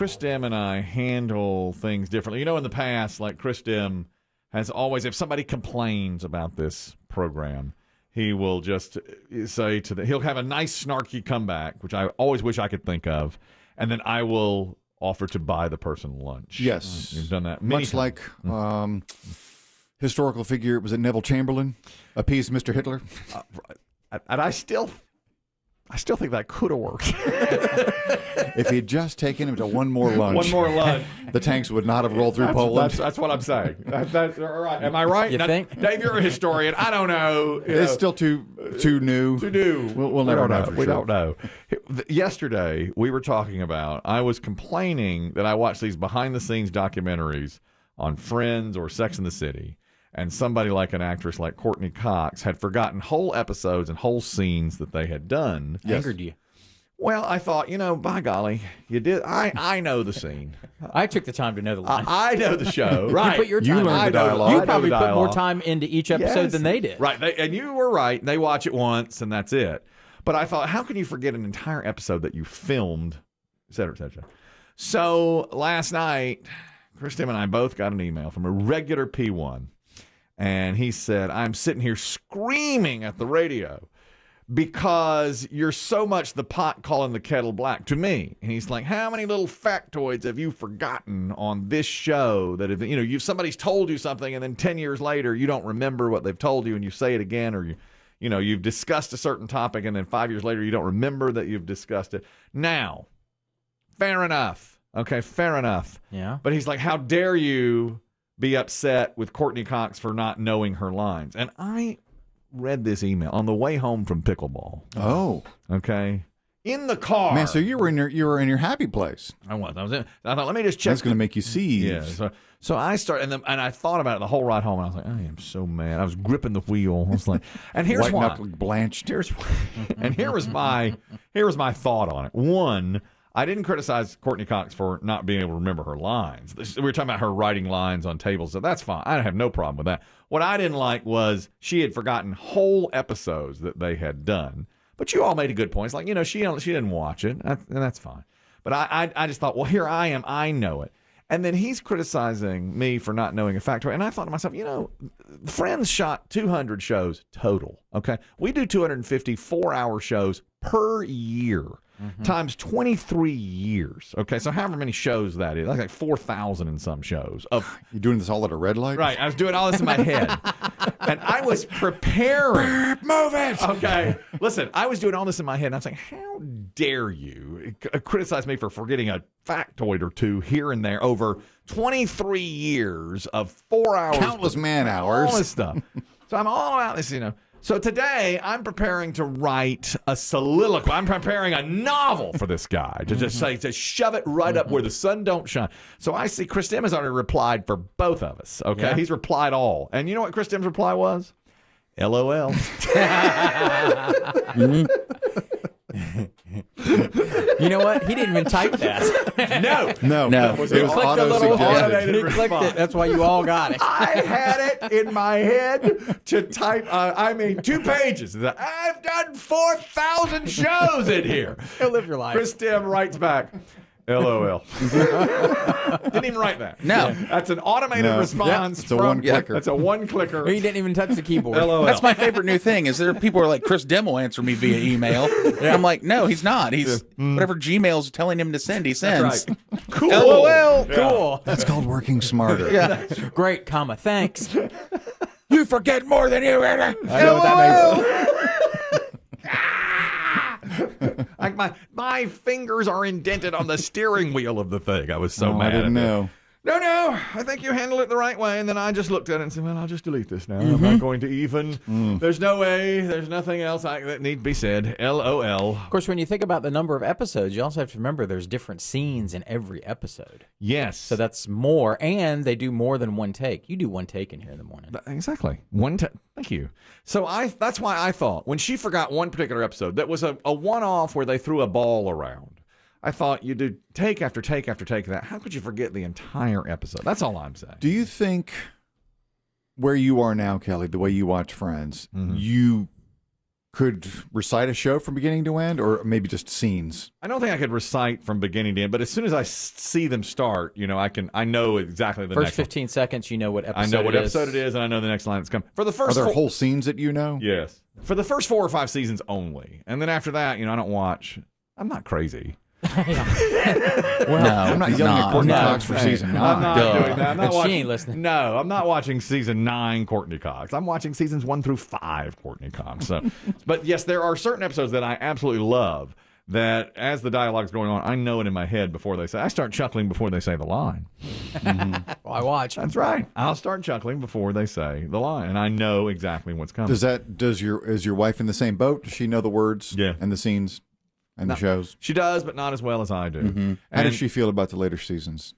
Chris Demm and I handle things differently. In the past, like Chris Demm has always, if somebody complains about this program, he will just say he'll have a nice snarky comeback, which I always wish I could think of, and then I will offer to buy the person lunch. Yes. He's done that many Much times. like historical figure, was it Neville Chamberlain? Appeased Mr. Hitler? And I still think that could have worked. If he'd just taken him to one more lunch, the tanks would not have rolled through Poland. That's what I'm saying. That's all right. Am I right? You think? Dave, you're a historian. I don't know. It's still too new. To do. We'll never know for sure. We don't know. Yesterday, we were talking about, I was complaining that I watched these behind-the-scenes documentaries on Friends or Sex and the City, and somebody like an actress like Courtney Cox had forgotten whole episodes and whole scenes that they had done. Angered you. Well, I thought, by golly, you did. I know the scene. I took the time to know the line. I know the show. Right. You put your time. You learned the dialogue. You probably put more time into each episode than they did. Right. And you were right. They watch it once, and that's it. But I thought, how can you forget an entire episode that you filmed, et cetera, et cetera? So last night, Chris Demm and I both got an email from a regular P1. And he said, I'm sitting here screaming at the radio because you're so much the pot calling the kettle black to me. And he's like, how many little factoids have you forgotten on this show that if somebody's told you something and then 10 years later you don't remember what they've told you and you say it again, or you've discussed a certain topic and then 5 years later you don't remember that you've discussed it. Now, fair enough. Okay, fair enough. Yeah. But he's like, how dare you be upset with Courtney Cox for not knowing her lines. And I read this email on the way home from pickleball. Oh. Okay. In the car. Man, so you were in your happy place. I was in. I thought, let me just check. That's going to make you see. Yeah. So I started, and I thought about it the whole ride home, and I was like, I am so mad. I was gripping the wheel. I was like, and here's White why. knuckle blanched. Here was my thought on it. One, I didn't criticize Courtney Cox for not being able to remember her lines. We were talking about her writing lines on tables, so that's fine. I have no problem with that. What I didn't like was she had forgotten whole episodes that they had done. But you all made a good point. It's like, she didn't watch it, and that's fine. But I just thought, well, here I am. I know it. And then he's criticizing me for not knowing a factoid. And I thought to myself, Friends shot 200 shows total, okay? We do 250 4-hour shows per year. Times 23 years. Okay, so however many shows that is, like 4,000 in some shows. You doing this all at a red light? Right, I was doing all this in my head. And I was preparing. Move it! Okay, listen, I was doing all this in my head, and I was like, how dare you criticize me for forgetting a factoid or two here and there over 23 years of 4 hours. Countless man hours. All this stuff. So I'm all about this, So today, I'm preparing to write a soliloquy. I'm preparing a novel for this guy to just say, to shove it right up where the sun don't shine. So I see Chris Demm has already replied for both of us, okay? Yeah. He's replied all. And you know what Chris Demm's reply was? LOL. You know what? He didn't even type that. No. It was He clicked a little auto-suggested. He clicked it. That's why you all got it. I had it in my head to type, 2 pages. I've done 4,000 shows in here. Go live your life. Chris Demm writes back, LOL. Didn't even write that. No. That's an automated response. It's a one-clicker. That's a one-clicker. He didn't even touch the keyboard. LOL. That's my favorite new thing. Is there people are like, Chris Demm will answer me via email. And I'm like, no, he's not. He's whatever Gmail's telling him to send, he sends. That's right. Cool. LOL. Yeah. Cool. That's called working smarter. Yeah. Great, comma. Thanks. You forget more than you ever. I know what that means. Like my fingers are indented on the steering wheel of the thing. I was so mad. I didn't at know. that. No, I think you handled it the right way. And then I just looked at it and said, well, I'll just delete this now. I'm not going to even. There's no way. There's nothing else that need to be said. LOL. Of course, when you think about the number of episodes, you also have to remember there's different scenes in every episode. Yes. So that's more, and they do more than one take. You do one take in here in the morning. Exactly. Thank you. So that's why I thought when she forgot one particular episode that was a one-off where they threw a ball around. I thought you do take after take after take of that. How could you forget the entire episode? That's all I'm saying. Do you think where you are now, Kelly, the way you watch Friends, you could recite a show from beginning to end, or maybe just scenes? I don't think I could recite from beginning to end, but as soon as I see them start, I know exactly the First next 15 seconds, you know what episode I know what it is. episode it is, and I know the next line that's coming. For the Are first there whole scenes that you know? Yes. For the first 4 or 5 seasons only. And then after that, I don't watch. I'm not crazy. Well, I'm not yelling at Courtney Cox for season 9. I'm not doing that. I'm not But she watching, ain't listening. No, I'm not watching season 9 Courtney Cox. I'm watching seasons 1 through 5 Courtney Cox. So, but yes, there are certain episodes that I absolutely love that as the dialogue's going on, I know it in my head before they say. I start chuckling before they say the line. Well, I watch. That's right. I'll start chuckling before they say the line, and I know exactly what's coming. Is your wife in the same boat? Does she know the words Yeah. and the scenes and the shows? She does, but not as well as I do. How does she feel about the later seasons?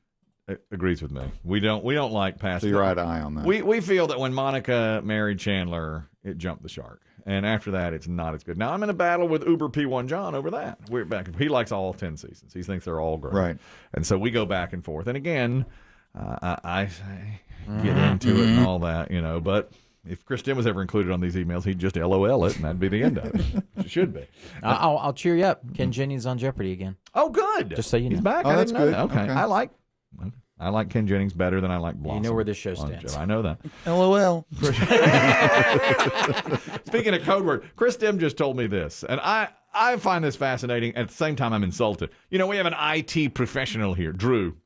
Agrees with me. We don't like past. So you're eye to eye on that. We feel that when Monica married Chandler, it jumped the shark, and after that, it's not as good. Now I'm in a battle with Uber P1 John over that. We're back. He likes all 10 seasons. He thinks they're all great, Right? And so we go back and forth. And again, I get into it and all that, But if Chris Demm was ever included on these emails, he'd just LOL it, and that'd be the end of it. It should be. I'll cheer you up. Ken Jennings on Jeopardy again. Oh, good. Just so you know. He's back. Oh, I that's didn't know good. that. Okay. Okay. I like Ken Jennings better than I like Blossom. You know where this show on stands. Jeopardy. I know that. LOL. Speaking of code word, Chris Demm just told me this, and I find this fascinating. At the same time, I'm insulted. We have an IT professional here, Drew.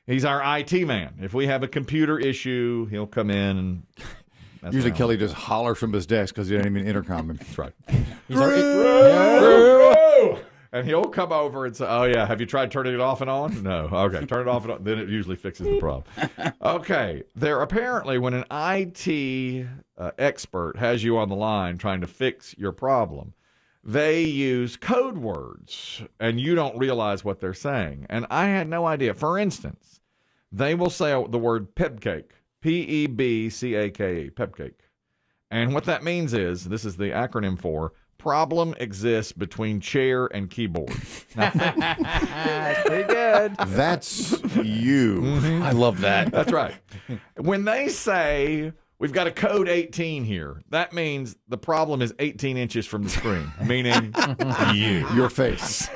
He's our IT man. If we have a computer issue, he'll come in and. Usually Kelly just hollers from his desk because he doesn't even intercom him. That's right. Drew! And he'll come over and say, "Oh yeah, have you tried turning it off and on?" No. Okay, turn it off and on. Then it usually fixes the problem. Okay, there apparently when an IT expert has you on the line trying to fix your problem, they use code words, and you don't realize what they're saying. And I had no idea. For instance, they will say the word pebcake, PEBCAKE, pebcake, and what that means is this is the acronym for. Problem exists between chair and keyboard. That's pretty good. That's you. I love that. That's right. When they say we've got a code 18 here, that means the problem is 18 inches from the screen, meaning you. Your face.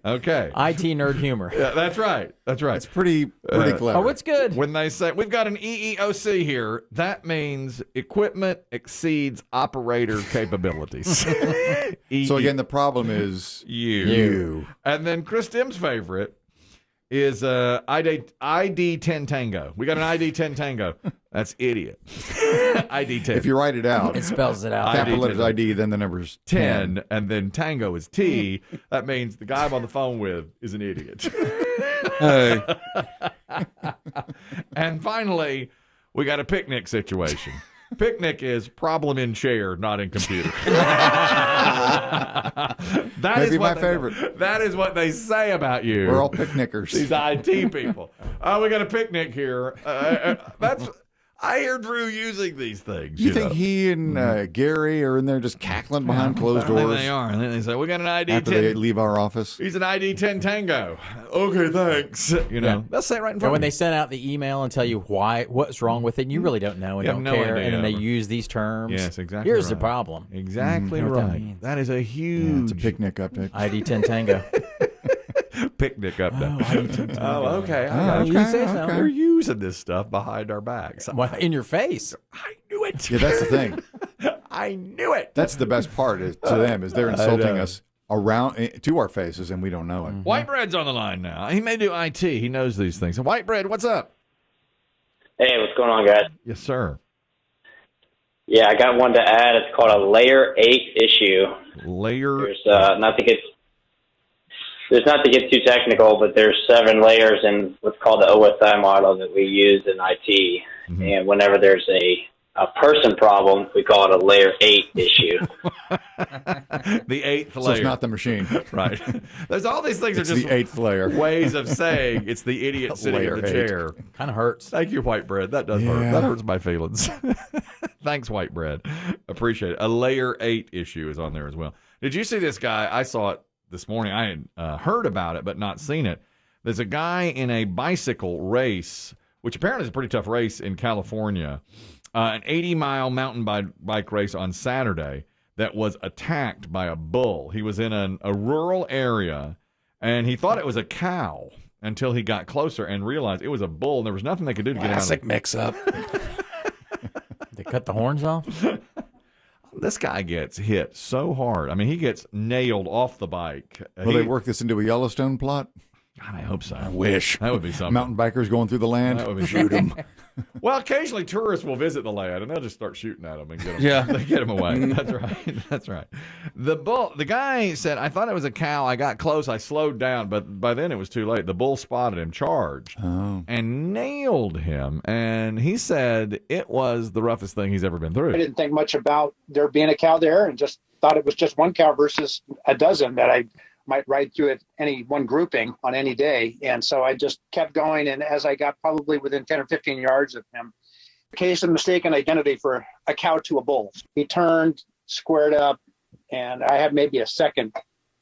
Okay. IT nerd humor. Yeah, that's right. That's right. It's pretty clever. Oh, it's good. When they say we've got an EEOC here, that means equipment exceeds operator capabilities. So again, the problem is you. And then Chris Demm's favorite is ID 10 Tango. We got an ID 10 Tango. That's idiot. ID 10. if you write it out, It spells it out. capital letters ID, then the number's 10, and then Tango is T. That means the guy I'm on the phone with is an idiot. Hey. And finally, we got a picnic situation. Picnic is problem in chair, not in computer. That Maybe is what my favorite. That is what they say about you. We're all picnickers. These IT people. Oh, we got a picnic here. I hear Drew using these things. You think he and Gary are in there just cackling behind closed I think doors they are. And then they say, we got an ID after 10. they leave our office? He's an ID 10 Tango. Okay, thanks. They'll say it right in front And when of they you. send out the email and tell you what's wrong with it, and you really don't know and You have don't no care, idea. and then they use these terms. Yes, exactly Here's the right. problem. Exactly know what that right. means. That is a Yeah, huge it's a picnic update. ID 10 Tango. picnic up there. ID 10 Tango. Oh, okay. You say so. They're using this stuff behind our backs. Well, in your face. I knew it. Yeah, that's the thing. I knew it. That's the best part is to them is they're insulting us around to our faces and we don't know it. White Bread's on the line now. He may do IT. He knows these things. So White Bread, what's up? Hey, what's going on, guys? Yes, sir. Yeah, I got one to add. It's called a Layer 8 issue. Layer. There's not to get too technical, but there's 7 layers in what's called the OSI model that we use in IT. Mm-hmm. And whenever there's a person problem, we call it a Layer 8 issue. The 8th So layer. it's not the machine. Right. There's all these things It's are just the 8th layer. ways of saying it's the idiot sitting in Layer the 8. chair. Kind of hurts. Thank you, White Bread. That does hurt. Yeah. That hurts my feelings. Thanks, White Bread. Appreciate it. A Layer 8 issue is on there as well. Did you see this guy? I saw it this morning. I had heard about it, but not seen it. There's a guy in a bicycle race, which apparently is a pretty tough race in California. an 80-mile mountain bike race on Saturday that was attacked by a bull. He was in a rural area, and he thought it was a cow until he got closer and realized it was a bull, and there was nothing they could do to get him out of Classic mix-up. They cut the horns off? This guy gets hit so hard. I mean, he gets nailed off the bike. Will they work this into a Yellowstone plot? God, I hope so. I wish. That would be something. Mountain bikers going through the land. That would be Shoot him. Well, occasionally tourists will visit the land, and they'll just start shooting at him and get him. Yeah. They get him away. That's right. That's right. The guy said, I thought it was a cow. I got close. I slowed down, but by then it was too late. The bull spotted him, charged, and nailed him. And he said it was the roughest thing he's ever been through. I didn't think much about there being a cow there, and just thought it was just one cow versus a dozen that I might ride through it any one grouping on any day. And so I just kept going. And as I got probably within 10 or 15 yards of him, case of mistaken identity for a cow to a bull. He turned, squared up, and I had maybe a second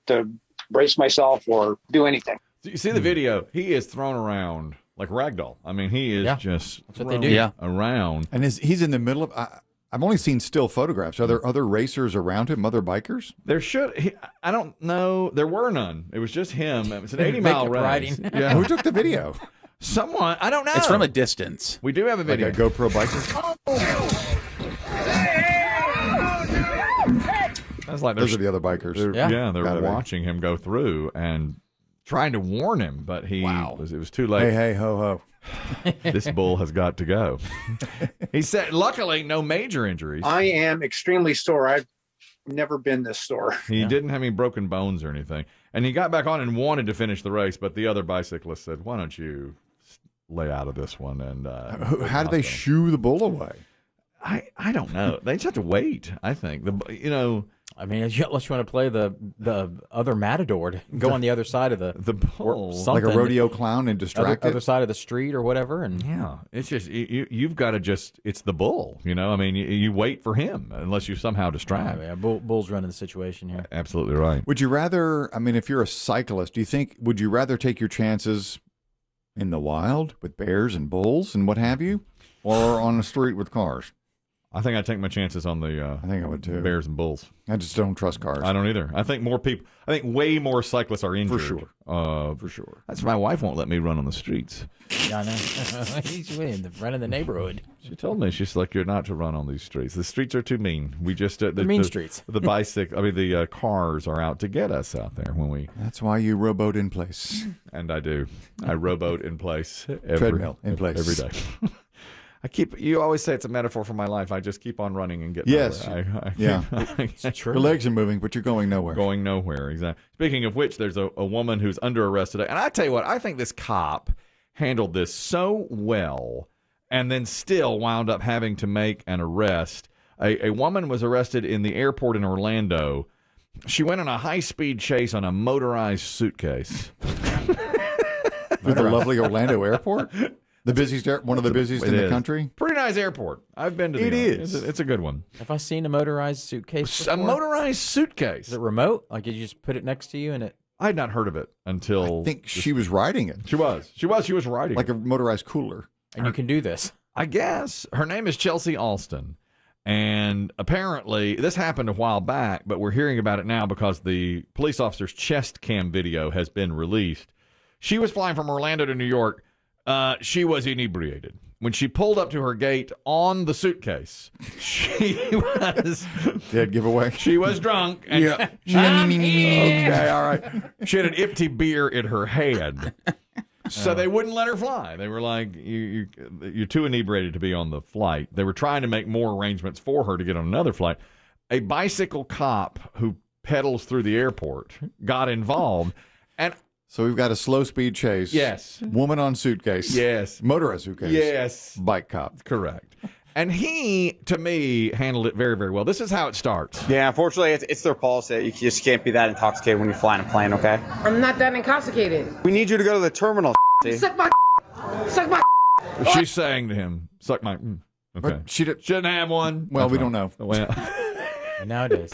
to brace myself or do anything. So you see the video, he is thrown around like ragdoll. I mean, he is just That's what they thrown do. around. And he's in the middle of... I've only seen still photographs. Are there other racers around him, other bikers? I don't know. There were none. It was just him. It was an They 80-mile kept race. riding. Yeah. Who took the video? Someone. I don't know. It's from a distance. We do have a Like video. a GoPro biker? That's like Those are the other bikers. they're Gotta be. watching him go through and trying to warn him, but it was too late. Hey, ho, ho. This bull has got to go. He said, luckily, no major injuries. I am extremely sore. I've never been this sore. He didn't have any broken bones or anything. And he got back on and wanted to finish the race, but the other bicyclist said, why don't you lay out of this one? And How did they shoo the bull away? I don't know. They just have to wait, I think. I mean, unless you want to play the other matador to go on the other side of the bull. Like a rodeo clown and distracted? other side of the street or whatever. And Yeah, it's just you've got to it's the bull, I mean, you wait for him unless you somehow distract. Bull's running the situation here. Absolutely right. Would you rather, I mean, if you're a cyclist, would you rather take your chances in the wild with bears and bulls and what have you, or on the street with cars? I think I'd take my chances on the I think I would too. bears and bulls. I just don't trust cars. I don't either. I think way more cyclists are injured. For sure. For sure. That's why my wife won't let me run on the streets. Yeah, I know. He's running the neighborhood. She told me, she's like, you're not to run on these streets. The streets are too mean. We just the mean streets. The cars are out to get us out there when we. That's why you rowboat in place. And I do. I rowboat in place. Treadmill in place. Every day. You always say it's a metaphor for my life. I just keep on running and getting Yes. nowhere. Yeah. It's true. The legs are moving, but you're going nowhere. Going nowhere, exactly. Speaking of which, there's a woman who's under arrest today. And I tell you what, I think this cop handled this so well and then still wound up having to make an arrest. A woman was arrested in the airport in Orlando. She went on a high-speed chase on a motorized suitcase. Through the lovely Orlando airport? The busiest, one of the busiest in the country? Pretty nice airport. I've been to the It is. It's a good one. Have I seen a motorized suitcase A before? motorized suitcase. Is it remote? Like you just put it next to you and it... I had not heard of it until... I think she was riding it. She was riding Like it. a motorized cooler. And you can do this. I guess. Her name is Chelsea Alston. And apparently, this happened a while back, but we're hearing about it now because the police officer's chest cam video has been released. She was flying from Orlando to New York. She was inebriated. When she pulled up to her gate on the suitcase, she was... Dead giveaway. She was drunk. And Yeah. Okay, all right. She had an empty beer in her hand. So they wouldn't let her fly. They were like, you're too inebriated to be on the flight. They were trying to make more arrangements for her to get on another flight. A bicycle cop who pedals through the airport got involved. And So we've got a slow speed chase. yes. Woman on suitcase. Yes. Motorized suitcase. Yes. Bike cop. Correct. And he, to me, handled it very, very well. This is how it starts. Yeah, unfortunately, it's their policy. You just can't be that intoxicated when you fly in a plane, okay? I'm not that intoxicated. We need you to go to the terminal, see? Suck my suck my She's saying to him, suck my... okay. But she did, Shouldn't have one. well, That's we right. don't know. Well, And nowadays,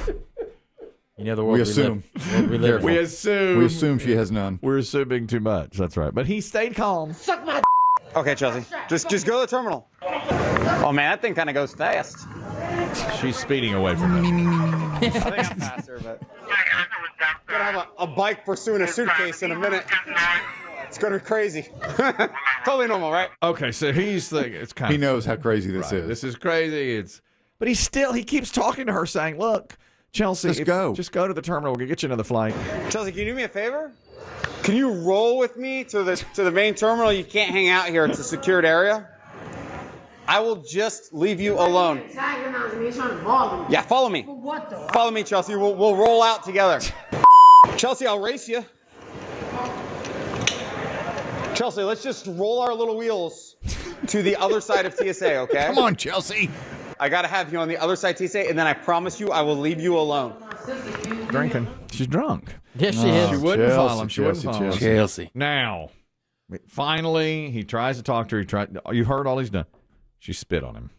you know the world We assume. we live we in. assume she has none. We're assuming too much. That's right. But he stayed calm. suck my Okay, Chelsea, just go to the terminal. Oh man, that thing kind of goes fast. She's speeding away from him. I think I'm faster, but gonna have a bike pursuing a suitcase in a minute. It's gonna be crazy. Totally normal, right? Okay, so he's thinking it's kind He of knows how crazy this is. This is crazy. But he keeps talking to her, saying, "Look, Chelsea, Let's go. Just go to the terminal. We'll get you another flight." Chelsea, can you do me a favor? Can you roll with me to the main terminal? You can't hang out here. It's a secured area. I will just leave you alone. Yeah, follow me. What the? Follow me, Chelsea. We'll roll out together. Chelsea, I'll race you. Chelsea, let's just roll our little wheels to the other side of TSA, okay? Come on, Chelsea. I gotta have you on the other side of TSA, and then I promise you I will leave you alone. Drinking. She's drunk. Yes, she is. She wouldn't follow him. She wouldn't follow him. Chelsea. Now, finally, he tries to talk to her. You heard all he's done. She spit on him.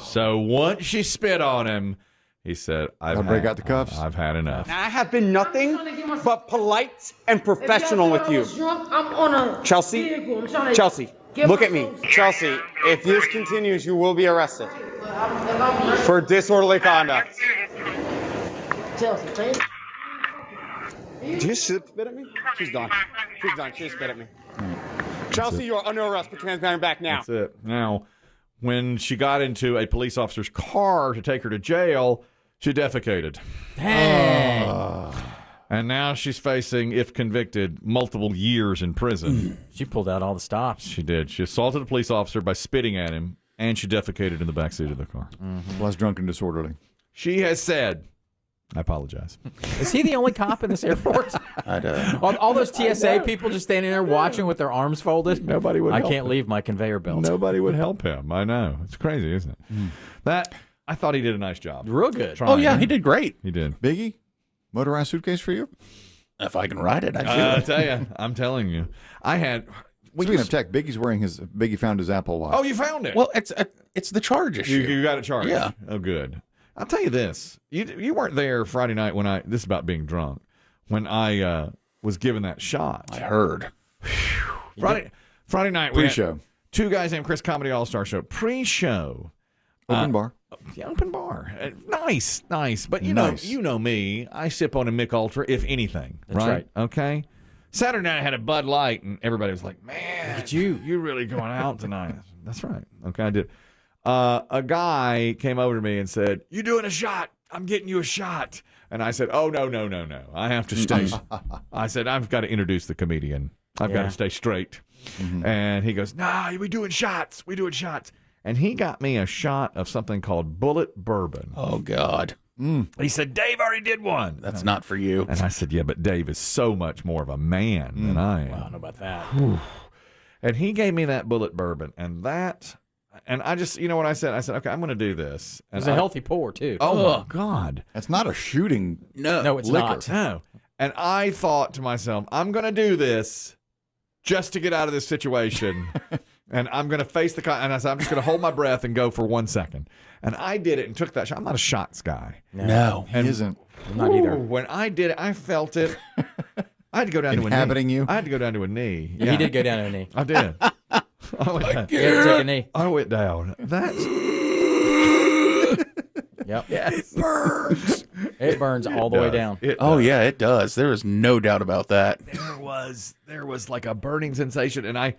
So once she spit on him, he said, I'll break out the cuffs. I've had enough. Now, I have been nothing but polite and professional with you. I'm on a Chelsea, vehicle. I'm trying to Chelsea, get look my at me. social- Chelsea, if this continues, you will be arrested for disorderly conduct. Chelsea, please. Did you spit at me? She's done. She's done. She spit at me. Chelsea, you are under arrest. Put your hands behind your back now. That's it. Now, when she got into a police officer's car to take her to jail, she defecated. Dang. And now she's facing, if convicted, multiple years in prison. She pulled out all the stops. She did. She assaulted a police officer by spitting at him, and she defecated in the backseat of the car. Was drunk and disorderly. She has said, I apologize. Is he the only cop in this airport? all those TSA people just standing there watching with their arms folded. Nobody would I help can't him. leave my conveyor belt. Nobody would help him. I know. It's crazy, isn't it? That, I thought he did a nice job. Real good. Oh, yeah, he did great. He did. Biggie, motorized suitcase for you? If I can ride it, I I should. tell you, I'm telling you. I had... Speaking of tech, Biggie found his Apple Watch. Oh, you found it. Well, it's the charge issue. You got it charged. Yeah. Oh, good. I'll tell you this. You weren't there Friday night when this is about being drunk, when I was given that shot. I heard. Friday night. We had Pre-show. two guys named Chris Comedy All-Star Show. Pre-show. Open bar. Yeah, open bar. Nice. But Nice. you know me. I sip on a Mick Ultra, if anything. That's right. Okay? Saturday night I had a Bud Light, and everybody was like, man, you're really going out tonight. That's right. Okay, I did. A guy came over to me and said, you doing a shot? I'm getting you a shot. And I said, oh, no. I have to stay. I said, I've got to introduce the comedian. I've got to stay straight. And he goes, nah, we doing shots. And he got me a shot of something called Bullet Bourbon. Oh, God. He said, Dave already did one. That's not for you. And I said, yeah, but Dave is so much more of a man than I am. I don't know about that. And he gave me that Bullet Bourbon. And I just, you know what I said? I said, okay, I'm going to do this. It was a healthy pour, too. Oh, my God. That's not a shooting. No, it's liquor. not. No. And I thought to myself, I'm going to do this just to get out of this situation. And I'm going to face the and I said, I'm just going to hold my breath and go for 1 second. And I did it and took that shot. I'm not a shots guy. No. He isn't. I'm not either. When I did it, I felt it. I had to go down to a knee. Inhabiting you? I had to go down to a knee. He did go down to a knee. I did. I went down. He had to take a knee. I went down. That's Yep. yes. It burns all the way down. Yeah, it does. There is no doubt about that. There was like a burning sensation, and I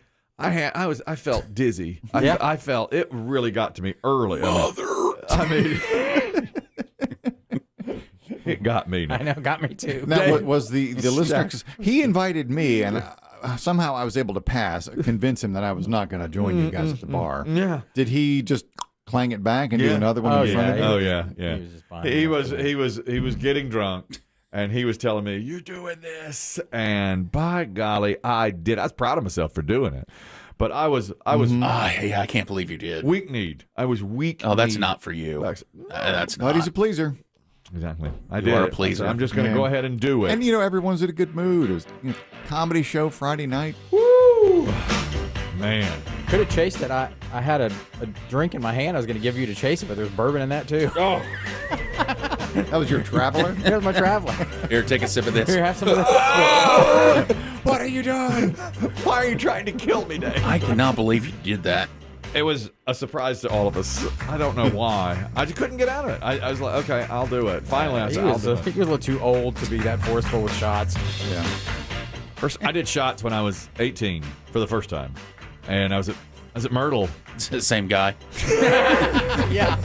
felt dizzy. Yeah. I felt it really got to me early. I mean, it got me. I know, got me too. Now, what was the listener? He invited me, and somehow I was able to convince him that I was not going to join you guys at the bar. Yeah. Did he just clang it back and do another one in front of you? Oh yeah. He was just buying He was getting drunk, and he was telling me, "You're doing this," and by golly, I did. I was proud of myself for doing it, but I was I can't believe you did. weak-kneed. I was weak. Oh, that's not for you. That's not. But he's a pleaser. Exactly. I You did. are a it. pleaser. I'm just going to Yeah. go ahead and do it. And, everyone's in a good mood. It was comedy show Friday night. Man. Could have chased it. I had a drink in my hand. I was going to give you to chase it, but there's bourbon in that too. Oh. That was your traveler? Here's my traveler. Here, take a sip of this. Here, have some of this. What are you doing? Why are you trying to kill me, Dave? I cannot believe you did that. It was a surprise to all of us. I don't know why. I just couldn't get out of it. I was like, okay, I'll do it. Finally, I said, I'll do it. He was a little too old to be that forceful with shots. Yeah. First, I did shots when I was 18 for the first time, and I was at Myrtle. Same guy. Yeah.